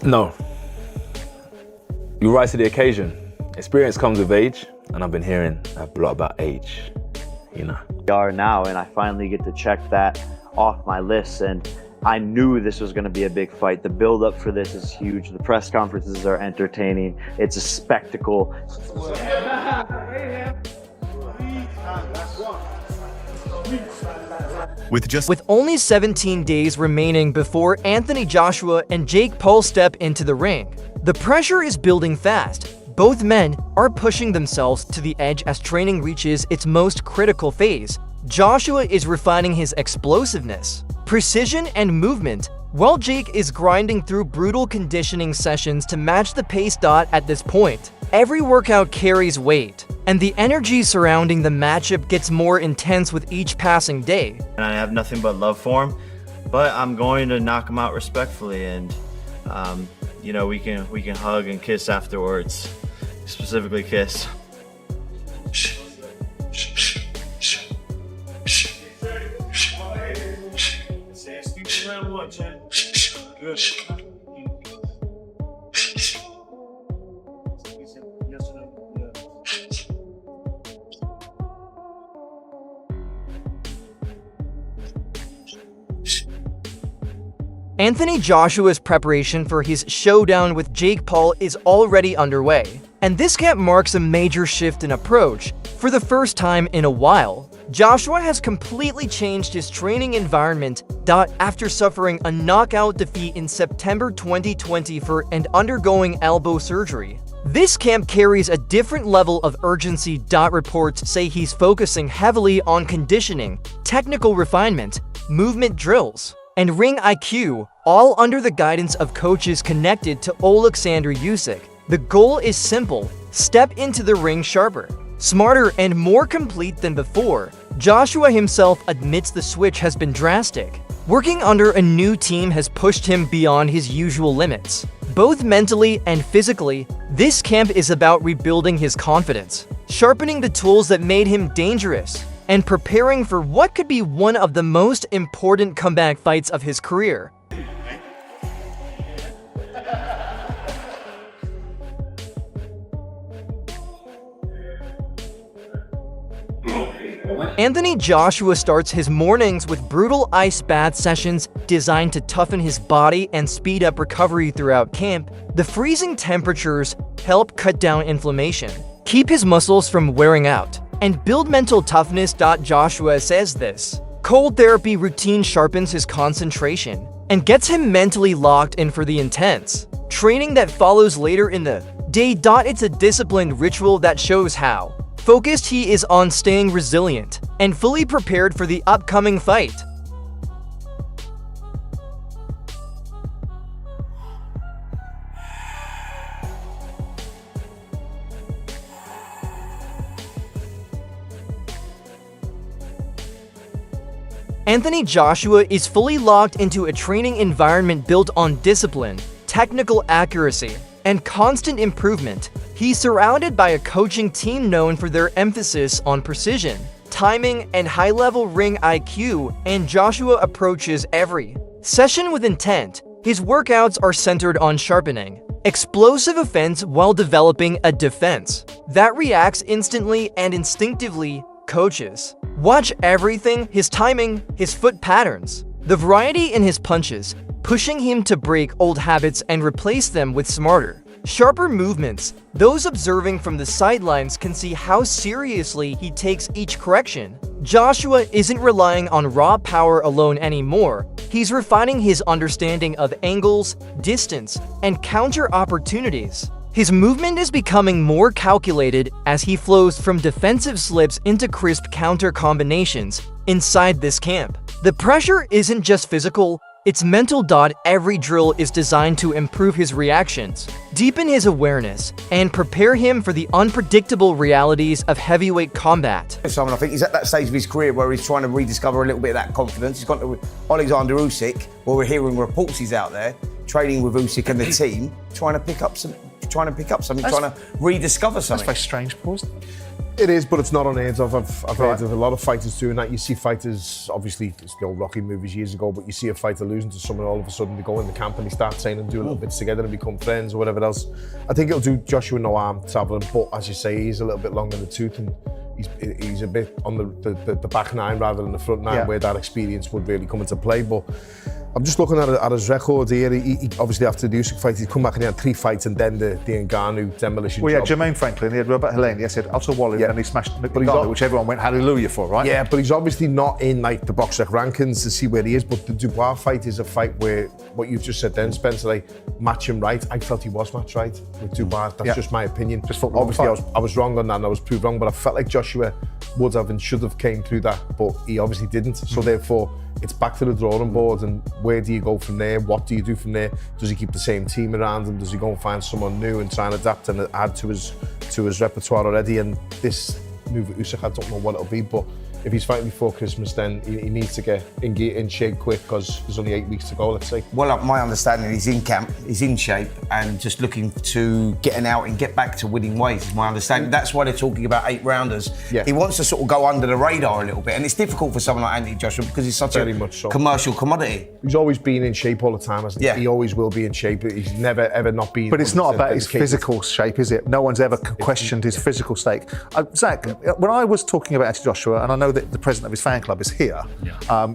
No. You rise to the occasion. Experience comes with age, and I've been hearing a lot about age, you know. We are now, and I finally get to check that off my list, and I knew this was going to be a big fight. The build-up for this is huge. The press conferences are entertaining. It's a spectacle. With only 17 days remaining before Anthony Joshua and Jake Paul step into the ring, the pressure is building fast. Both men are pushing themselves to the edge as training reaches its most critical phase. Joshua is refining his explosiveness, precision, and movement, while Jake is grinding through brutal conditioning sessions to match the pace. At this point, every workout carries weight, and the energy surrounding the matchup gets more intense with each passing day. And I have nothing but love for him, but I'm going to knock him out respectfully, and you know, we can hug and kiss afterwards, specifically kiss. Anthony Joshua's preparation for his showdown with Jake Paul is already underway, and this camp marks a major shift in approach. For the first time in a while, Joshua has completely changed his training environment. After suffering a knockout defeat in September 2020 and undergoing elbow surgery, this camp carries a different level of urgency. Reports say he's focusing heavily on conditioning, technical refinement, movement drills, and ring IQ, all under the guidance of coaches connected to Alexander Usyk. The goal is simple: step into the ring sharper, smarter, and more complete than before. Joshua himself admits the switch has been drastic. Working under a new team has pushed him beyond his usual limits. Both mentally and physically, this camp is about rebuilding his confidence, sharpening the tools that made him dangerous, and preparing for what could be one of the most important comeback fights of his career. Anthony Joshua starts his mornings with brutal ice bath sessions designed to toughen his body and speed up recovery throughout camp. The freezing temperatures help cut down inflammation, keep his muscles from wearing out, and build mental toughness. Joshua says this cold therapy routine sharpens his concentration and gets him mentally locked in for the intense training that follows later in the day. It's a disciplined ritual that shows how focused he is on staying resilient and fully prepared for the upcoming fight. Anthony Joshua is fully locked into a training environment built on discipline, technical accuracy, and constant improvement. He's surrounded by a coaching team known for their emphasis on precision, timing, and high-level ring IQ, and Joshua approaches every session with intent. His workouts are centered on sharpening explosive offense while developing a defense that reacts instantly and instinctively. Coaches watch everything: his timing, his foot patterns, the variety in his punches, pushing him to break old habits and replace them with smarter, sharper movements. Those observing from the sidelines can see how seriously he takes each correction. Joshua isn't relying on raw power alone anymore. He's refining his understanding of angles, distance, and counter opportunities. His movement is becoming more calculated as he flows from defensive slips into crisp counter combinations. Inside this camp, the pressure isn't just physical, it's mental. Every drill is designed to improve his reactions, deepen his awareness, and prepare him for the unpredictable realities of heavyweight combat. Simon, I think he's at that stage of his career where he's trying to rediscover a little bit of that confidence. He's gone to Alexander Usyk, where we're hearing reports he's out there training with Usyk and the team, trying to pick up something, trying to rediscover something. That's a very strange pause. It is, but it's not unheard of. I've heard of a lot of fighters doing that. You see fighters, obviously, it's the old Rocky movies years ago, but you see a fighter losing to someone, all of a sudden they go in the camp and they start training and do a little bits together and become friends or whatever else. I think it'll do Joshua no harm travelling, but as you say, he's a little bit long in the tooth and he's a bit on the back nine rather than the front nine, where that experience would really come into play. But I'm just looking at his record here. He obviously, after the Usyk fight, he's come back and he had 3 fights and then the Ngannou demolition Well, yeah, job. Jermaine Franklin, he had Robert Helene, he had Otto Wally, and he smashed Ngannou, which everyone went hallelujah for, right? Yeah, but he's obviously not in like the box rec rankings to see where he is. But the Dubois fight is a fight where what you've just said then, Spencer, like match him right. I felt he was match right with Dubois. That's just my opinion. Just obviously I was wrong on that and I was proved wrong, but I felt like Joshua would have and should have came through that, but he obviously didn't. So therefore, it's back to the drawing board, and where do you go from there? What do you do from there? Does he keep the same team around him? Does he go and find someone new and try and adapt and add to his repertoire already? And this move with Usyk, I don't know what it'll be, but if he's fighting before Christmas, then he needs to get in shape quick because there's only 8 weeks to go, let's say. Well, my understanding, he's in camp, he's in shape, and just looking to getting out and get back to winning ways, is my understanding. That's why they're talking about 8-rounders. Yeah. He wants to sort of go under the radar a little bit, and it's difficult for someone like Anthony Joshua because he's such Very a much so. commercial commodity. He's always been in shape all the time, hasn't he? Yeah. He always will be in shape. He's never, ever not been. But it's not about his dedicated. physical shape, is it? No one's ever questioned his physical state. Zach, when I was talking about Anthony Joshua, and I know that the president of his fan club is here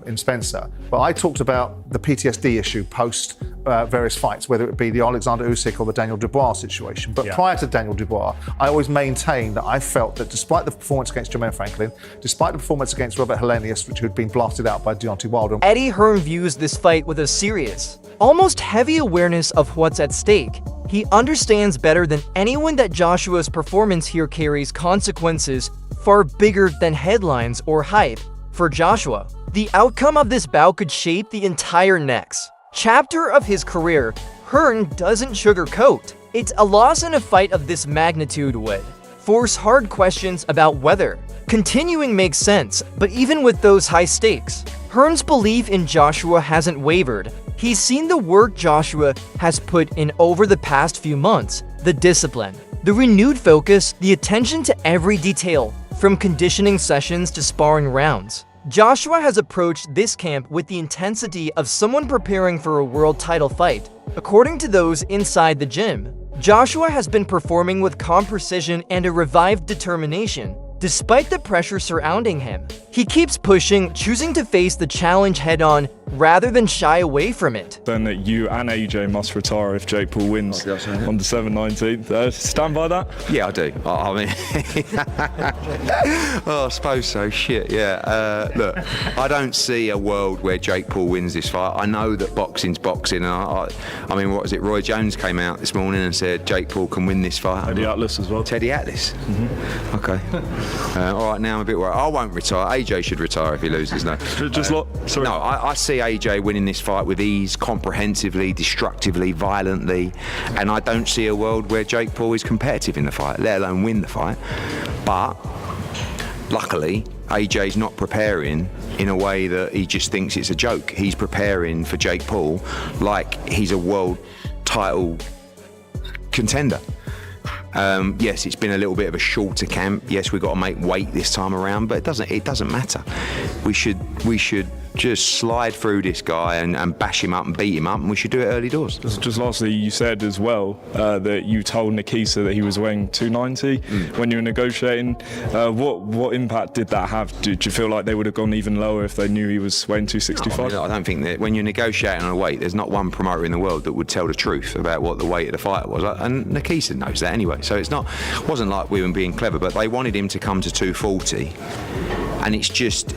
in Spencer, but I talked about the PTSD issue post various fights, whether it be the Alexander Usyk or the Daniel Dubois situation. But prior to Daniel Dubois, I always maintained that I felt that despite the performance against Jermaine Franklin, despite the performance against Robert Helenius, which had been blasted out by Deontay Wilder, Eddie Hearn views this fight with a serious, almost heavy awareness of what's at stake. He understands better than anyone that Joshua's performance here carries consequences far bigger than headlines or hype. For Joshua, the outcome of this bout could shape the entire next chapter of his career. Hearn doesn't sugarcoat. It's a loss in a fight of this magnitude would force hard questions about whether continuing makes sense, but even with those high stakes, Hearn's belief in Joshua hasn't wavered. He's seen the work Joshua has put in over the past few months, the discipline, the renewed focus, the attention to every detail, from conditioning sessions to sparring rounds. Joshua has approached this camp with the intensity of someone preparing for a world title fight. According to those inside the gym, Joshua has been performing with calm precision and a revived determination. Despite the pressure surrounding him, he keeps pushing, choosing to face the challenge head-on rather than shy away from it. Then that you and AJ must retire if Jake Paul wins on December 19th. Stand by that? Yeah, I do. I mean, oh, I suppose so. Shit, yeah. Look, I don't see a world where Jake Paul wins this fight. I know that boxing's boxing. I mean, what was it? Roy Jones came out this morning and said Jake Paul can win this fight. Teddy Atlas as well. Teddy Atlas? Mm-hmm. Okay. All right, now I'm a bit worried. I won't retire. AJ should retire if he loses, no. Sorry. No, I see AJ winning this fight with ease, comprehensively, destructively, violently, and I don't see a world where Jake Paul is competitive in the fight, let alone win the fight. But luckily, AJ's not preparing in a way that he just thinks it's a joke. He's preparing for Jake Paul like he's a world title contender. Yes, it's been a little bit of a shorter camp. Yes, we've got to make weight this time around, but it doesn't matter. We should just slide through this guy and bash him up and beat him up, and we should do it early doors. Just lastly, you said as well that you told Nikisa that he was weighing 290 when you were negotiating. What impact did that have? Did you feel like they would have gone even lower if they knew he was weighing 265? No, I don't think that when you're negotiating on a weight, there's not one promoter in the world that would tell the truth about what the weight of the fighter was, and Nikisa knows that anyway. So it wasn't like we were being clever, but they wanted him to come to 240. And it's just,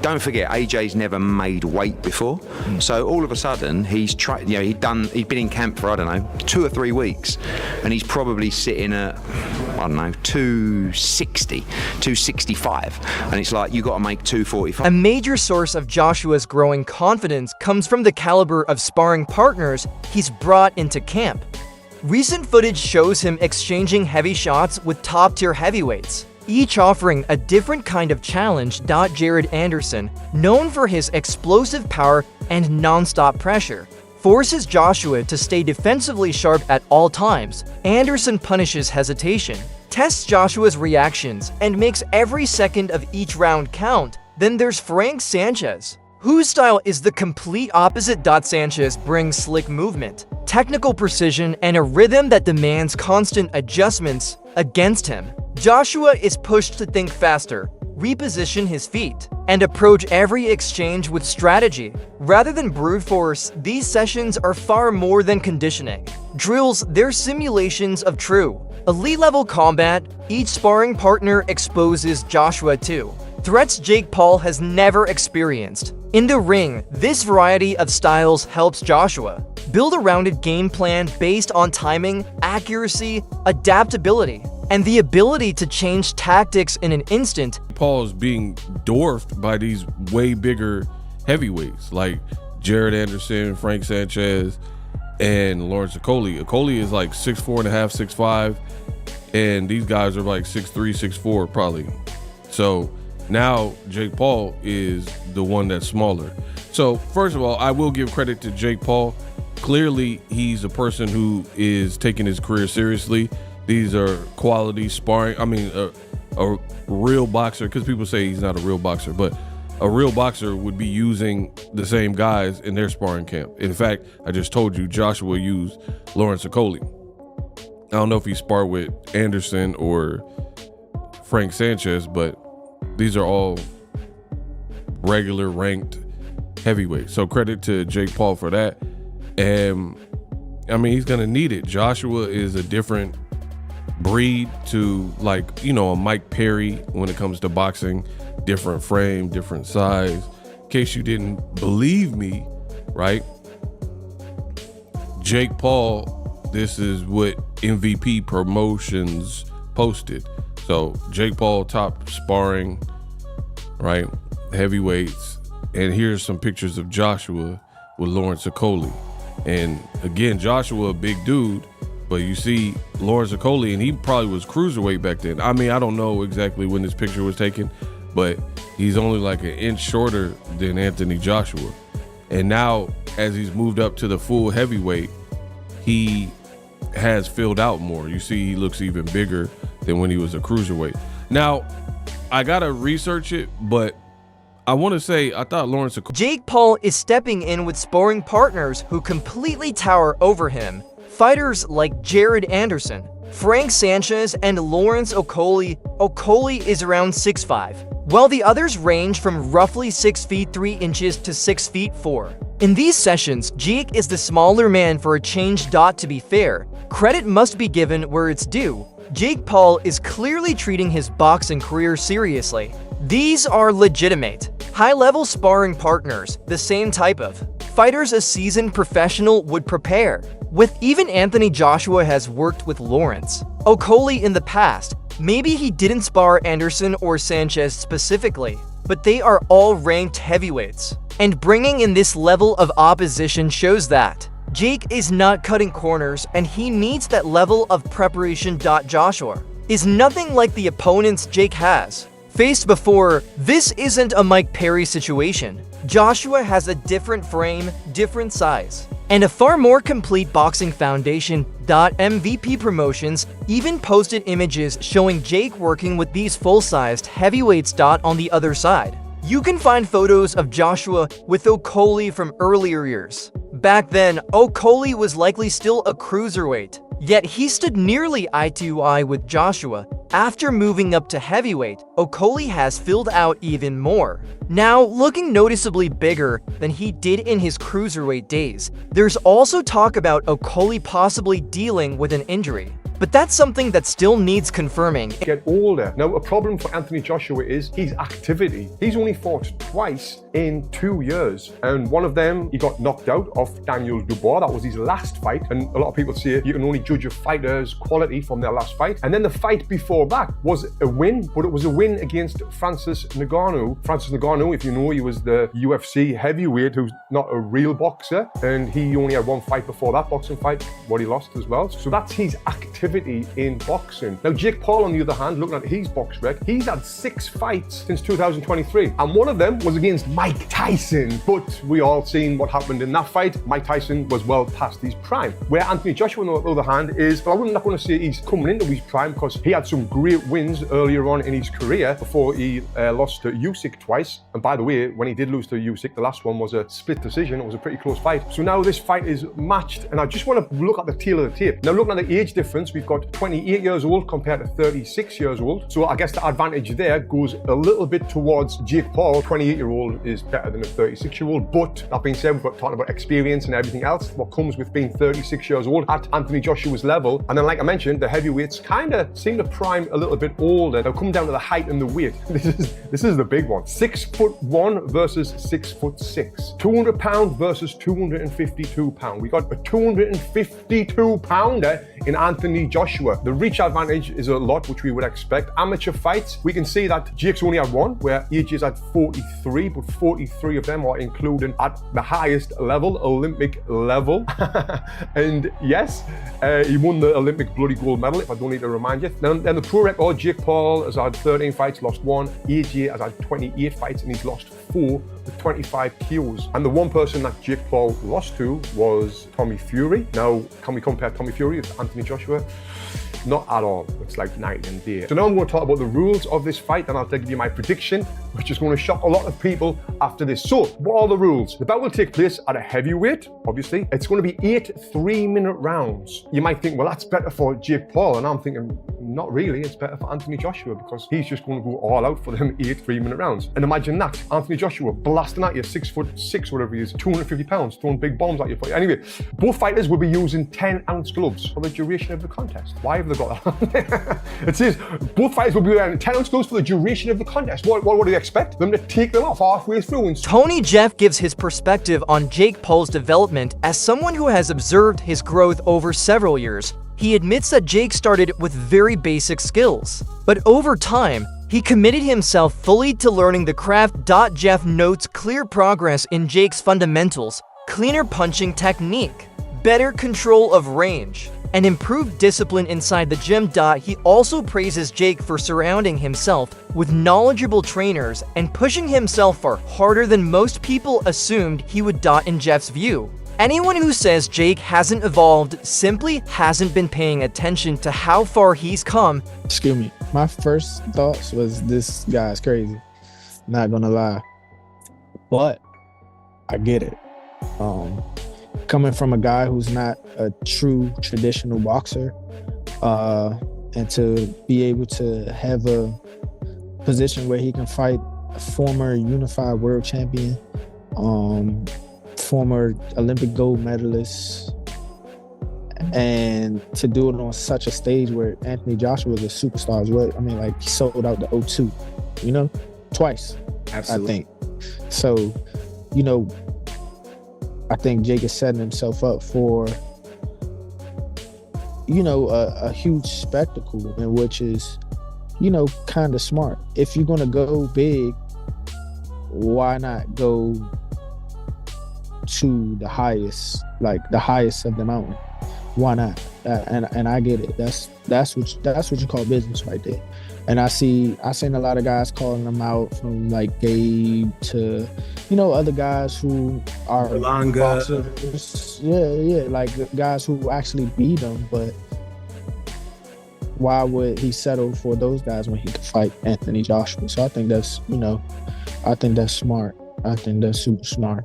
don't forget, AJ's never made weight before. So all of a sudden, he's tried, he'd been in camp for, 2 or 3 weeks, and he's probably sitting at, 260, 265. And it's like, you got to make 245. A major source of Joshua's growing confidence comes from the caliber of sparring partners he's brought into camp. Recent footage shows him exchanging heavy shots with top-tier heavyweights, each offering a different kind of challenge. Jared Anderson, known for his explosive power and non-stop pressure, forces Joshua to stay defensively sharp at all times. Anderson punishes hesitation, tests Joshua's reactions and makes every second of each round count. Then there's Frank Sanchez, whose style is the complete opposite. Sanchez brings slick movement, technical precision, and a rhythm that demands constant adjustments. Against him, Joshua is pushed to think faster, reposition his feet, and approach every exchange with strategy. Rather than brute force, these sessions are far more than conditioning drills, they're simulations of true elite-level combat. Each sparring partner exposes Joshua to threats Jake Paul has never experienced. In the ring, this variety of styles helps Joshua build a rounded game plan based on timing, accuracy, adaptability, and the ability to change tactics in an instant. Paul's being dwarfed by these way bigger heavyweights like Jared Anderson, Frank Sanchez, and Lawrence Okolie. Okolie is like 6'4.5", 6'5", and these guys are like 6'3", 6'4", probably. So now Jake Paul is the one that's smaller. So first of all, I will give credit to Jake Paul. Clearly, he's a person who is taking his career seriously. These are quality sparring. I mean, a real boxer, because people say he's not a real boxer, but a real boxer would be using the same guys in their sparring camp. In fact, I just told you Joshua used Lawrence Okolie. I don't know if he sparred with Anderson or Frank Sanchez, but these are all regular ranked heavyweights. So credit to Jake Paul for that. And I mean, he's going to need it. Joshua is a different breed to, like, you know, a Mike Perry when it comes to boxing. Different frame, different size. In case you didn't believe me, right? Jake Paul, this is what MVP Promotions posted. So Jake Paul top sparring, right? Heavyweights. And here's some pictures of Joshua with Lawrence Okolie. And again, Joshua, a big dude, but you see Lawrence Okolie, and he probably was cruiserweight back then. I mean, I don't know exactly when this picture was taken, but he's only like an inch shorter than Anthony Joshua. And now, as he's moved up to the full heavyweight, he has filled out more. You see, he looks even bigger than when he was a cruiserweight. Now, I gotta research it, but I want to say I thought Lawrence Okolie. Jake Paul is stepping in with sparring partners who completely tower over him. Fighters like Jared Anderson, Frank Sanchez, and Lawrence Okolie. Okolie is around 6'5", while the others range from roughly 6 feet 3 inches to 6 feet 4. In these sessions, Jake is the smaller man for a change. To be fair, credit must be given where it's due. Jake Paul is clearly treating his boxing career seriously. These are legitimate, high-level sparring partners, the same type of fighters a seasoned professional would prepare with. Even Anthony Joshua has worked with Lawrence Okolie in the past. Maybe he didn't spar Anderson or Sanchez specifically, but they are all ranked heavyweights. And bringing in this level of opposition shows that Jake is not cutting corners, and he needs that level of preparation. Joshua is nothing like the opponents Jake has faced before. This isn't a Mike Perry situation. Joshua has a different frame, different size, and a far more complete boxing foundation. MVP Promotions even posted images showing Jake working with these full-sized heavyweights. On the other side, you can find photos of Joshua with Okolie from earlier years. Back then, Okolie was likely still a cruiserweight, yet he stood nearly eye to eye with Joshua. After moving up to heavyweight, Okolie has filled out even more, now looking noticeably bigger than he did in his cruiserweight days. There's also talk about Okolie possibly dealing with an injury, but that's something that still needs confirming. Get older. Now, a problem for Anthony Joshua is his activity. He's only fought twice in 2 years, and one of them he got knocked out off Daniel Dubois. That was his last fight, and a lot of people say you can only judge a fighter's quality from their last fight. And then the fight before that was a win, but it was a win against Francis Ngannou. Francis Ngannou, if you know, he was the UFC heavyweight who's not a real boxer, and he only had one fight before that boxing fight, what he lost as well. So that's his activity. activity in boxing. Now, Jake Paul, on the other hand, looking at his box rec, he's had 6 fights since 2023, and one of them was against Mike Tyson. But we all seen what happened in that fight. Mike Tyson was well past his prime. Where Anthony Joshua, on the other hand, is, well, I'm not going to say he's coming into his prime, because he had some great wins earlier on in his career before he lost to Usyk twice. And by the way, when he did lose to Usyk, the last one was a split decision. It was a pretty close fight. So now this fight is matched, and I just want to look at the tail of the tape. Now, looking at the age difference, we've got 28 years old compared to 36 years old. So I guess the advantage there goes a little bit towards Jake Paul. 28-year-old is better than a 36-year-old. But that being said, we've got talking about experience and everything else, what comes with being 36 years old at Anthony Joshua's level. And then, like I mentioned, the heavyweights kind of seem to prime a little bit older. They'll come down to the height and the weight. This is the big one. 6'1" versus 6'6". 200 pound versus 252 pound. We got a 252 pounder in Anthony Joshua. The reach advantage is a lot, which we would expect. Amateur fights, we can see that Jake's only had one, where AJ's had 43, but 43 of them are including at the highest level, Olympic level. And yes, he won the Olympic bloody gold medal, if I don't need to remind you. Then the pro record, Jake Paul has had 13 fights, lost 1. AJ has had 28 fights and he's lost 4 with 25 KOs. And the one person that Jake Paul lost to was Tommy Fury. Now, can we compare Tommy Fury to Anthony Joshua? Not at all. It's like night and day. So now I'm going to talk about the rules of this fight, and I'll give you my prediction, which is going to shock a lot of people after this. So, what are the rules? The bout will take place at a heavyweight, obviously. It's going to be 8 3-minute rounds. You might think, well, that's better for Jake Paul, and I'm thinking, not really. It's better for Anthony Joshua, because he's just going to go all out for them 8 3-minute rounds. And imagine that, Anthony Joshua blasting at you, 6'6", whatever he is, 250 pounds, throwing big bombs at you. Anyway, both fighters will be using 10-ounce gloves for the duration of the contest. Why have they got that? It says both fighters will be wearing 10-ounce gloves for the duration of the contest. What do you expect? Them to take them off halfway through? Tony Jeff gives his perspective on Jake Paul's development as someone who has observed his growth over several years. He admits that Jake started with very basic skills, but over time, he committed himself fully to learning the craft. Jeff notes clear progress in Jake's fundamentals, cleaner punching technique, better control of range, and improved discipline inside the gym. He also praises Jake for surrounding himself with knowledgeable trainers and pushing himself far harder than most people assumed he would. In Jeff's view, anyone who says Jake hasn't evolved simply hasn't been paying attention to how far he's come. Excuse me. My first thoughts was, this guy's crazy. Not gonna lie. But I get it. Coming from a guy who's not a true traditional boxer, and to be able to have a position where he can fight a former unified world champion, former Olympic gold medalist, and to do it on such a stage where Anthony Joshua is a superstar as well. I mean, like, he sold out the O2, twice. Absolutely. I think. So, I think Jake is setting himself up for, a huge spectacle, and which is, kind of smart. If you're going to go big, why not go to the highest of the mountain? Why not? And I get it. That's what you call business right there. And I've seen a lot of guys calling them out, from like Gabe to, other guys who are boxers. Yeah, like guys who actually beat them. But why would he settle for those guys when he could fight Anthony Joshua? So I think that's, I think that's smart. I think that's super smart.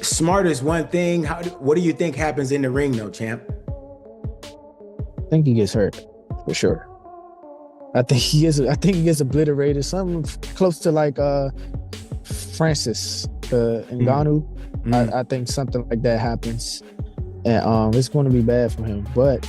Smart is one thing. What do you think happens in the ring, though, champ? I think he gets hurt, for sure. I think he gets obliterated. Something close to like Francis Ngannou. I think something like that happens, and it's going to be bad for him. But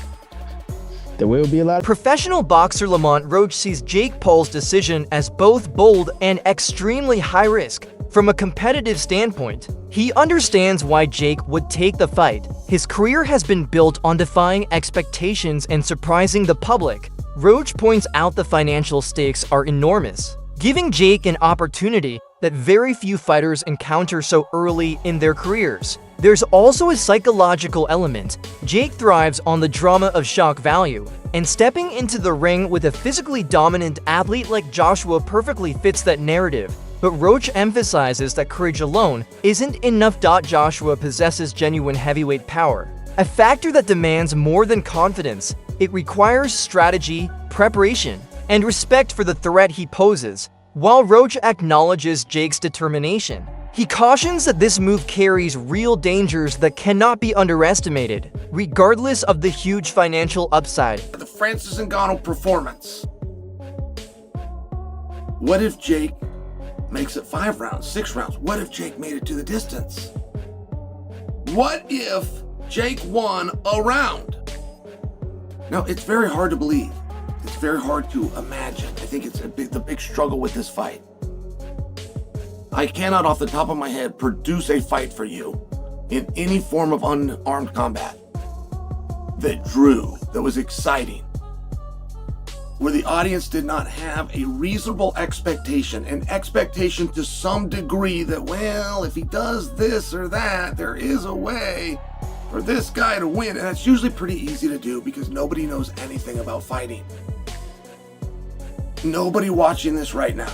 there will be a lot. Professional boxer Lamont Roach sees Jake Paul's decision as both bold and extremely high risk. From a competitive standpoint, he understands why Jake would take the fight. His career has been built on defying expectations and surprising the public. Roach points out the financial stakes are enormous, giving Jake an opportunity that very few fighters encounter so early in their careers. There's also a psychological element. Jake thrives on the drama of shock value, and stepping into the ring with a physically dominant athlete like Joshua perfectly fits that narrative. But Roach emphasizes that courage alone isn't enough. Joshua possesses genuine heavyweight power, a factor that demands more than confidence. It requires strategy, preparation, and respect for the threat he poses. While Roach acknowledges Jake's determination, he cautions that this move carries real dangers that cannot be underestimated, regardless of the huge financial upside. The Francis Ngannou performance. What if Jake makes it 5 rounds, 6 rounds? What if Jake made it to the distance? What if Jake won a round? Now, it's very hard to believe. It's very hard to imagine. I think it's the big struggle with this fight. I cannot, off the top of my head, produce a fight for you in any form of unarmed combat that drew, that was exciting, where the audience did not have a reasonable expectation, an expectation to some degree that, well, if he does this or that, there is a way for this guy to win. And that's usually pretty easy to do because nobody knows anything about fighting. Nobody watching this right now,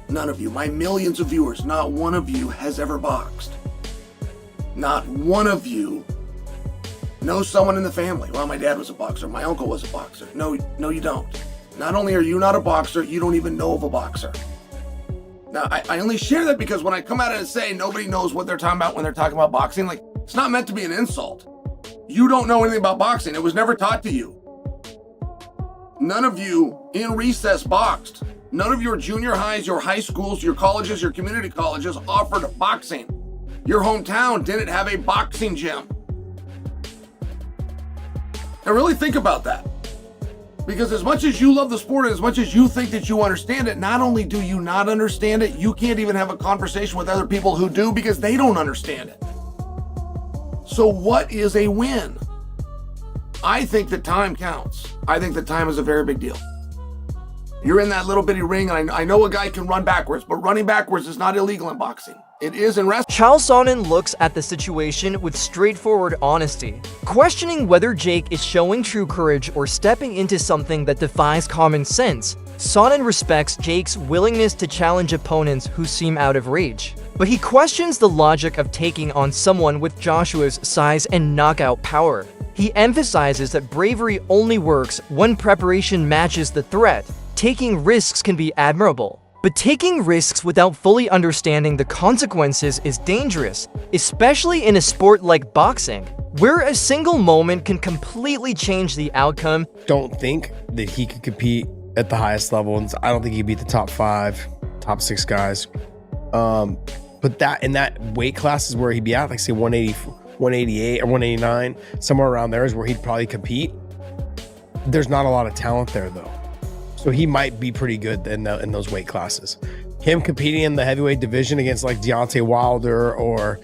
none of you, my millions of viewers, not one of you has ever boxed. Not one of you knows someone in the family. Well, my dad was a boxer, my uncle was a boxer. No, you don't. Not only are you not a boxer, you don't even know of a boxer. Now, I only share that because when I come out and say nobody knows what they're talking about when they're talking about boxing, like, it's not meant to be an insult. You don't know anything about boxing. It was never taught to you. None of you in recess boxed. None of your junior highs, your high schools, your colleges, your community colleges offered boxing. Your hometown didn't have a boxing gym. Now really think about that. Because as much as you love the sport and as much as you think that you understand it, not only do you not understand it, you can't even have a conversation with other people who do because they don't understand it. So what is a win? I think that time counts. I think that time is a very big deal. You're in that little bitty ring, and I know a guy can run backwards, but running backwards is not illegal in boxing. It is in wrestling. Chael Sonnen looks at the situation with straightforward honesty, questioning whether Jake is showing true courage or stepping into something that defies common sense. Sonnen respects Jake's willingness to challenge opponents who seem out of reach, but he questions the logic of taking on someone with Joshua's size and knockout power. He emphasizes that bravery only works when preparation matches the threat. Taking risks can be admirable, but taking risks without fully understanding the consequences is dangerous, especially in a sport like boxing, where a single moment can completely change the outcome. Don't think that he could compete at the highest level, and I don't think he'd beat the top 5, top 6 guys. But that in that weight class is where he'd be at, like say 180, 188 or 189, somewhere around there is where he'd probably compete. There's not a lot of talent there though. So he might be pretty good in those weight classes. Him competing in the heavyweight division against like Deontay Wilder or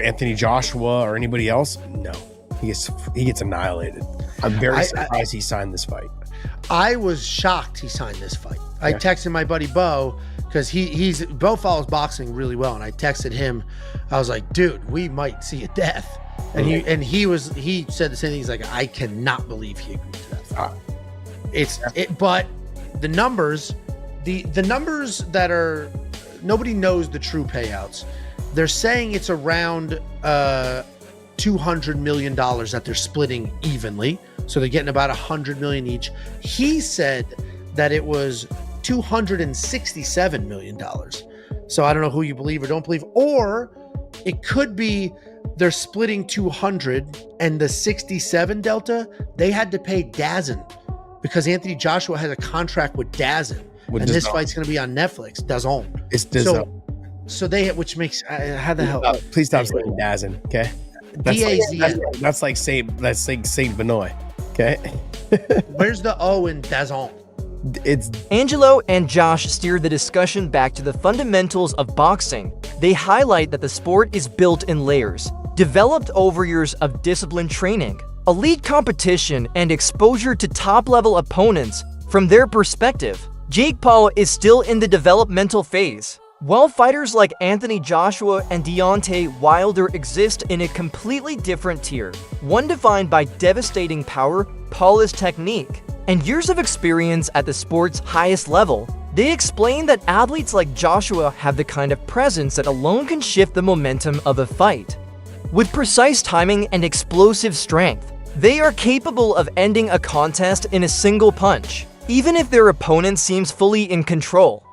Anthony Joshua or anybody else, no. He gets annihilated. I'm very surprised he signed this fight. I was shocked he signed this fight. I texted my buddy Bo because Bo follows boxing really well, and I texted him. I was like, dude, we might see a death. And he said the same thing. He's like, I cannot believe he agreed to that. But the numbers, the numbers that are, nobody knows the true payouts. They're saying it's around $200 million that they're splitting evenly. So they're getting about $100 million each. He said that it was $267 million. So I don't know who you believe or don't believe, or it could be they're splitting 200 and the 67 delta, they had to pay DAZN because Anthony Joshua has a contract with DAZN. And this fight's going to be on Netflix. DAZN. It's DAZN. So they, which makes, how the hell? Please stop saying DAZN, okay? That's like Saint Benoit, okay? Where's the O in DAZN? Angelo and Josh steer the discussion back to the fundamentals of boxing. They highlight that the sport is built in layers, developed over years of disciplined training, elite competition, and exposure to top-level opponents. From their perspective, Jake Paul is still in the developmental phase. While fighters like Anthony Joshua and Deontay Wilder exist in a completely different tier, one defined by devastating power, polished technique, and years of experience at the sport's highest level, they explain that athletes like Joshua have the kind of presence that alone can shift the momentum of a fight. With precise timing and explosive strength, they are capable of ending a contest in a single punch, even if their opponent seems fully in control.